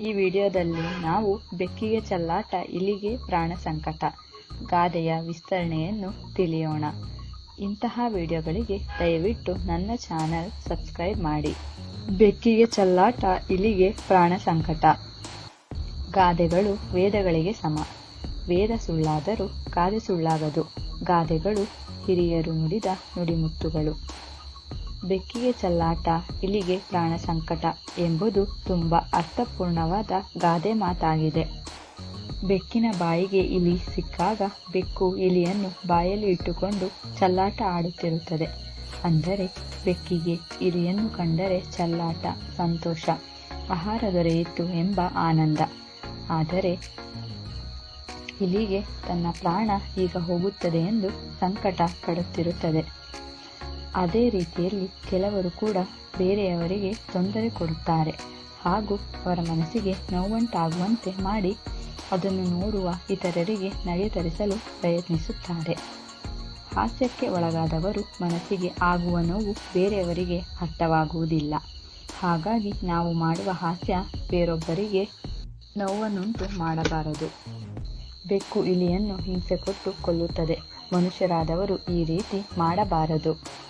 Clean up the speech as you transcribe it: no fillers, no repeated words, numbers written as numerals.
ಈ ವಿಡಿಯೋದಲ್ಲಿ ನಾವು ಬೆಕ್ಕಿಗೆ ಚೆಲ್ಲಾಟ, ಇಲಿಗೆ ಪ್ರಾಣ ಸಂಕಟ ಗಾದೆಯ ವಿಸ್ತರಣೆಯನ್ನು ತಿಳಿಯೋಣ. ಇಂತಹ ವಿಡಿಯೋಗಳಿಗೆ ದಯವಿಟ್ಟು ನನ್ನ ಚಾನೆಲ್ ಸಬ್ಸ್ಕ್ರೈಬ್ ಮಾಡಿ. ಬೆಕ್ಕಿಗೆ ಚೆಲ್ಲಾಟ, ಇಲಿಗೆ ಪ್ರಾಣ ಸಂಕಟ. ಗಾದೆಗಳು ವೇದಗಳಿಗೆ ಸಮ. ವೇದ ಸುಳ್ಳಾದರೂ ಗಾದೆ ಸುಳ್ಳಾಗದು. ಗಾದೆಗಳು ಹಿರಿಯರು ನುಡಿದ ನುಡಿಮುತ್ತುಗಳು. ಬೆಕ್ಕಿಗೆ ಚೆಲ್ಲಾಟ, ಇಲಿಗೆ ಪ್ರಾಣ ಸಂಕಟ ಎಂಬುದು ತುಂಬ ಅರ್ಥಪೂರ್ಣವಾದ ಗಾದೆ ಮಾತಾಗಿದೆ. ಬೆಕ್ಕಿನ ಬಾಯಿಗೆ ಇಲಿ ಸಿಕ್ಕಾಗ ಬೆಕ್ಕು ಇಲಿಯನ್ನು ಬಾಯಲ್ಲಿ ಇಟ್ಟುಕೊಂಡು ಚೆಲ್ಲಾಟ ಆಡುತ್ತಿರುತ್ತದೆ. ಅಂದರೆ ಬೆಕ್ಕಿಗೆ ಇಲಿಯನ್ನು ಕಂಡರೆ ಚೆಲ್ಲಾಟ, ಸಂತೋಷ, ಆಹಾರ ದೊರೆಯಿತು ಎಂಬ ಆನಂದ. ಆದರೆ ಇಲಿಗೆ ತನ್ನ ಪ್ರಾಣ ಈಗ ಹೋಗುತ್ತದೆ ಎಂದು ಸಂಕಟ ಪಡುತ್ತಿರುತ್ತದೆ. ಅದೇ ರೀತಿಯಲ್ಲಿ ಕೆಲವರು ಕೂಡ ಬೇರೆಯವರಿಗೆ ತೊಂದರೆ ಕೊಡುತ್ತಾರೆ ಹಾಗೂ ಅವರ ಮನಸ್ಸಿಗೆ ನೋವುಂಟಾಗುವಂತೆ ಮಾಡಿ ಅದನ್ನು ನೋಡುವ ಇತರರಿಗೆ ನಗೆ ತರಿಸಲು ಪ್ರಯತ್ನಿಸುತ್ತಾರೆ. ಹಾಸ್ಯಕ್ಕೆ ಒಳಗಾದವರು ಮನಸ್ಸಿಗೆ ಆಗುವ ನೋವು ಬೇರೆಯವರಿಗೆ ಅರ್ಥವಾಗುವುದಿಲ್ಲ. ಹಾಗಾಗಿ ನಾವು ಮಾಡುವ ಹಾಸ್ಯ ಬೇರೊಬ್ಬರಿಗೆ ನೋವನ್ನುಂಟು ಮಾಡಬಾರದು. ಬೆಕ್ಕು ಇಲಿಯನ್ನು ಹಿಂಸೆ ಕೊಟ್ಟು ಕೊಲ್ಲುತ್ತದೆ. ಮನುಷ್ಯರಾದವರು ಈ ರೀತಿ ಮಾಡಬಾರದು.